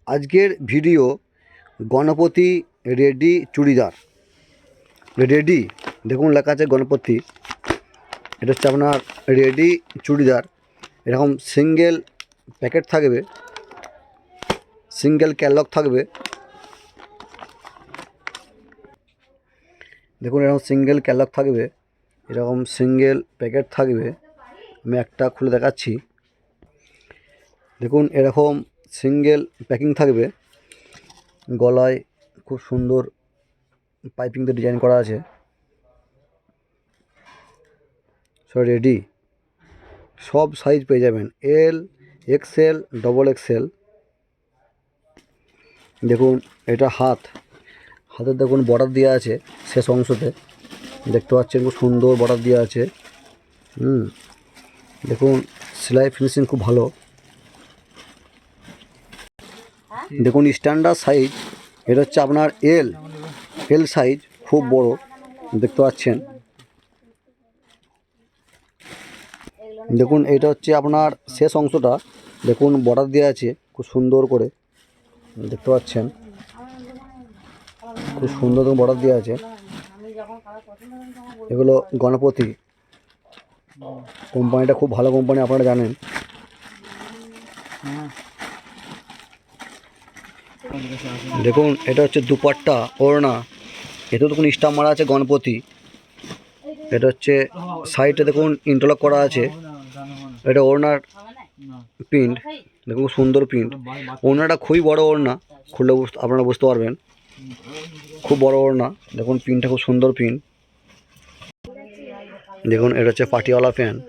আজকের video Ganpati ready churidar. Ready দেখুন লেখা আছে গণপতি। এটা হচ্ছে আপনার রেডি চুড়িদার। এরকম সিঙ্গেল প্যাকেট থাকবে, সিঙ্গেল ক্যাটলগ থাকবে। দেখুন এরকম সিঙ্গেল ক্যাটলগ থাকবে, এরকম সিঙ্গেল প্যাকেট থাকবে। আমি একটা খুলে দেখাচ্ছি। দেখুন এরকম সিঙ্গেল প্যাকিং থাকবে, গলায় খুব সুন্দর পাইপিং দিয়ে ডিজাইন করা আছে। রেডি সব সাইজ পেয়ে যাবেন, এল, এক্সেল, ডবল এক্সেল। দেখুন এটা হাতের দেখুন বর্ডার দেওয়া আছে, শেষ অংশতে দেখতে পাচ্ছেন খুব সুন্দর বর্ডার দেওয়া আছে। দেখুন সেলাই ফিনিশিং খুব ভালো। দেখুন স্ট্যান্ডার্ড সাইজ, এটা হচ্ছে আপনার এল সাইজ, খুব বড় দেখতে পাচ্ছেন। দেখুন এটা হচ্ছে আপনার শেষ অংশটা, দেখুন বর্ডার দেওয়া আছে খুব সুন্দর করে দেখতে পাচ্ছেন, খুব সুন্দর বর্ডার দেওয়া আছে। এগুলো গণপতি কোম্পানিটা খুব ভালো কোম্পানি, আপনারা জানেন। দেখুন এটা হচ্ছে দুপাট্টা ওড়না, এতেও দেখুন স্টাম্প মারা আছে গণপতি। এটা হচ্ছে সাইডে দেখুন ইন্টারলক করা আছে। এটা ওড়নার প্রিন্ট, দেখুন সুন্দর প্রিন্ট। ওড়নাটা খুবই বড় ওড়না, খুললে আপনারা বুঝতে পারবেন, খুব বড় ওড়না। দেখুন প্রিন্টটা খুব সুন্দর প্রিন্ট। দেখুন এটা হচ্ছে পাটিওয়ালা প্যান্ট,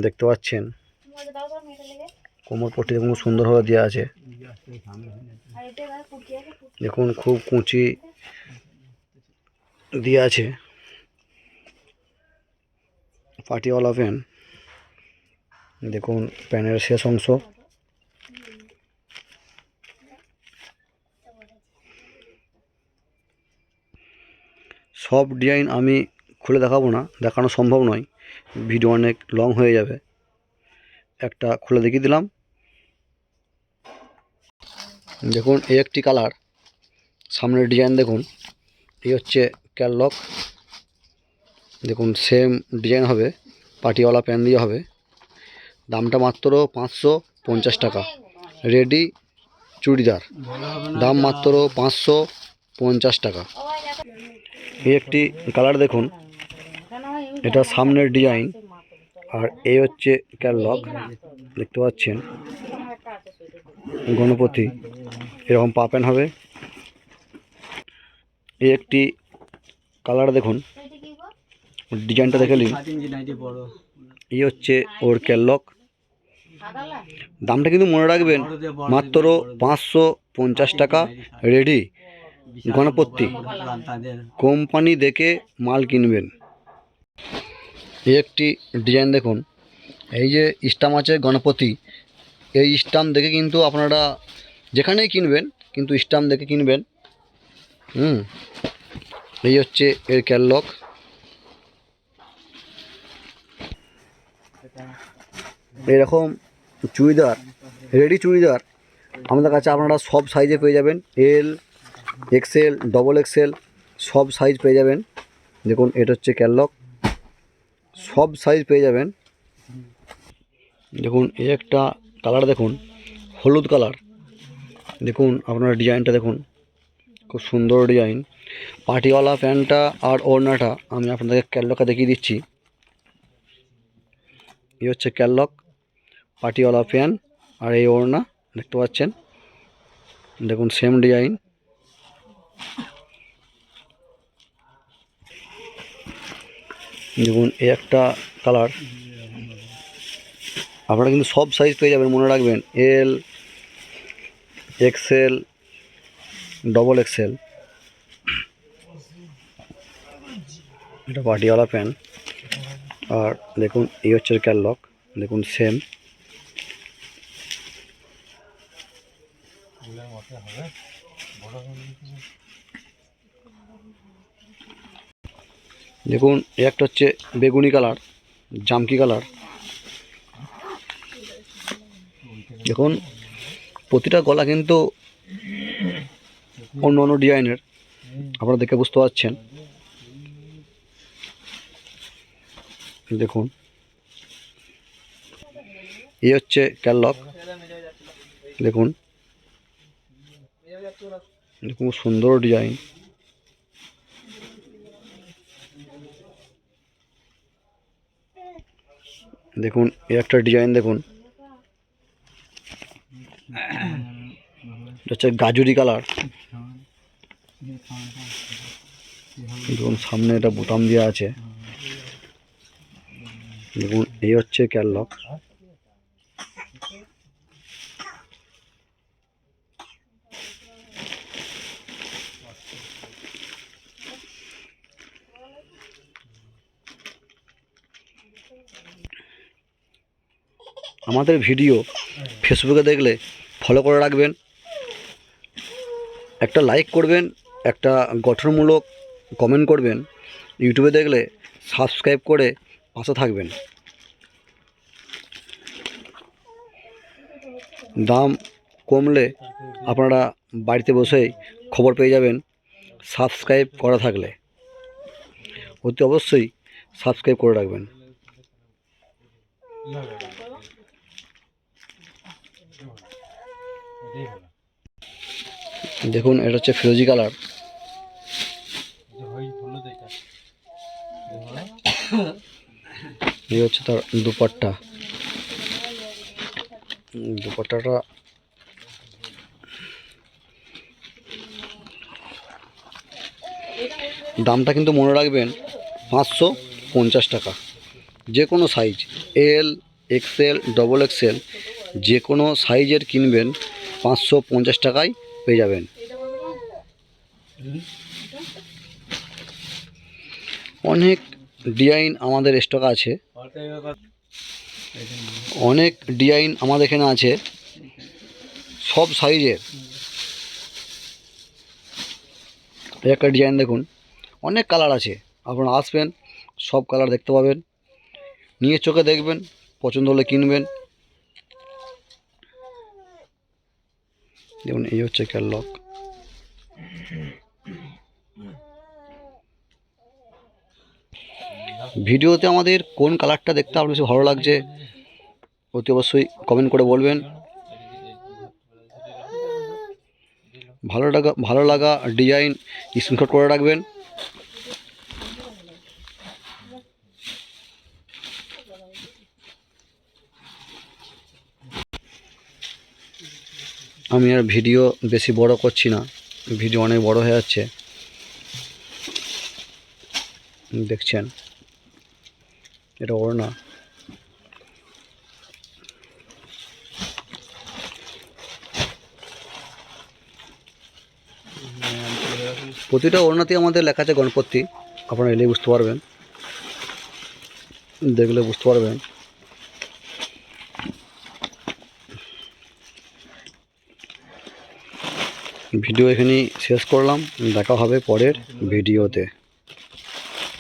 দেখতে পাচ্ছেন। কোমর পট্টি দেখুন খুব সুন্দরভাবে দেওয়া আছে। দেখুন খুব কুঁচি দেওয়া আছে, পাটিওয়ালা প্যান্ট। দেখুন প্যান্টের শেষ অংশ। সব ডিজাইন আমি খুলে দেখাবো না, দেখানো সম্ভব নয়, ভিডিও অনেক লং হয়ে যাবে। একটা খুলে দেখিয়ে দিলাম। দেখুন এই একটি কালার, সামনের ডিজাইন দেখুন। এই হচ্ছে ক্যাটলগ। দেখুন সেম ডিজাইন হবে, পাটিওয়ালা প্যান্ট দিয়ে হবে। দামটা মাত্র 550 টাকা। রেডি চুড়িদার, দাম মাত্র 550 টাকা। এই একটি কালার দেখুন, এটা সামনের ডিজাইন, আর এই হচ্ছে ক্যাটলগ দেখতে পাচ্ছেন। গণপতি এরকম পা প্যান্ট হবে। এই একটি কালার দেখুন, ডিজাইনটা দেখে নিন। এই হচ্ছে ওর ক্যাটলগ। দামটা কিন্তু মনে রাখবেন, মাত্র 550 টাকা। রেডি গণপতি, কোম্পানি দেখে মাল কিনবেন। এই একটি ডিজাইন দেখুন, এই যে স্টাম্প আছে গণপতি, এই স্টাম্প দেখে কিন্তু আপনারা যেখানেই কিনবেন কিন্তু স্টাম্প দেখে কিনবেন। এই হচ্ছে এর ক্যাটলগ। এরকম চুড়িদার, রেডি চুড়িদার আমাদের কাছে আপনারা সব সাইজে পেয়ে যাবেন, এল, এক্সেল, ডবল এক্সেল, সব সাইজ পেয়ে যাবেন। দেখুন এটা হচ্ছে ক্যাটলগ, সব সাইজ পেয়ে যাবেন। দেখুন এই একটা কালার দেখুন, হলুদ কালার। দেখুন আপনার ডিজাইনটা দেখুন, খুব সুন্দর ডিজাইন। পাটিওয়ালা প্যান্টটা আর ওড়নাটা আমি আপনাদেরকে ক্যাটলগটা দেখিয়ে দিচ্ছি। এই হচ্ছে ক্যাটলগ, পাটিওয়ালা প্যান্ট আর এই ওড়না দেখতে পাচ্ছেন। দেখুন সেম ডিজাইন। দেখুন এই একটা কালার। আপনারা কিন্তু সব সাইজ পেয়ে যাবেন, মনে রাখবেন, এল, এক্সেল, ডবল এক্সেল। এটা পাটিওয়ালা প্যান্ট, আর দেখুন এই হচ্ছে ক্যাটলগ। দেখুন সেম। দেখুন এই একটা হচ্ছে বেগুনি কালার, জামকি কালার। দেখুন প্রতিটা গলা কিন্তু অন্য অন্য ডিজাইনের, আপনারা দেখে বুঝতে পারছেন। দেখুন, এই হচ্ছে ক্যাটলগ। দেখুন, খুব সুন্দর ডিজাইন। দেখুন, এই একটা ডিজাইন দেখুন, এটা হচ্ছে গাজরি কালার। দেখুন, সামনে এটা বোতাম দেওয়া আছে। দেখুন, এই হচ্ছে ক্যাটলগ। আমাদের ভিডিও ফেসবুকে দেখলে ফলো করে রাখবেন, একটা লাইক করবেন, একটা গঠনমূলক কমেন্ট করবেন। ইউটিউবে দেখলে সাবস্ক্রাইব করে পাশে থাকবেন। দাম কমলে আপনারা বাড়িতে বসেই খবর পেয়ে যাবেন সাবস্ক্রাইব করা থাকলে। অতি অবশ্যই সাবস্ক্রাইব করে রাখবেন। দেখুন, এটা হচ্ছে ফিরোজি কালার। এই হচ্ছে তার দুপাট্টা। দুপাট্টাটা দামটা কিন্তু মনে রাখবেন 550 টাকা। যে কোনো সাইজ, এল, এক্সেল, ডবল এক্সেল, যে কোনো সাইজের কিনবেন 550 টাকায় পেয়ে যাবেন। অনেক ডিজাইন আমাদের স্টক আছে, অনেক ডিজাইন আমাদের এখানে আছে, সব সাইজের। একটা ডিজাইন দেখুন, অনেক কালার আছে, আপনারা আসবেন সব কালার দেখতে পাবেন, নিয়ে চোখে দেখবেন, পছন্দ হলে কিনবেন। দেখুন, এই হচ্ছে ক্যাটলগ। ভিডিওতে আমাদের কোন কালারটা দেখতে আপনার বেশি ভালো লাগছে অতি অবশ্যই কমেন্ট করে বলবেন। ভালো লাগা ডিজাইন স্ক্রিনশট করে রাখবেন। আমি আর ভিডিও বেশি বড় করছি না, ভিডিও অনেক বড় হয়ে যাচ্ছে। দেখছেন, এটা ওড়না। প্রতিটা ওড়নাতে আমাদের লেখা আছে গণপতি, আপনারা এলেই বুঝতে পারবেন, দেখলে বুঝতে পারবেন। ভিডিও এখানেই শেষ করলাম, দেখা হবে পরের ভিডিওতে।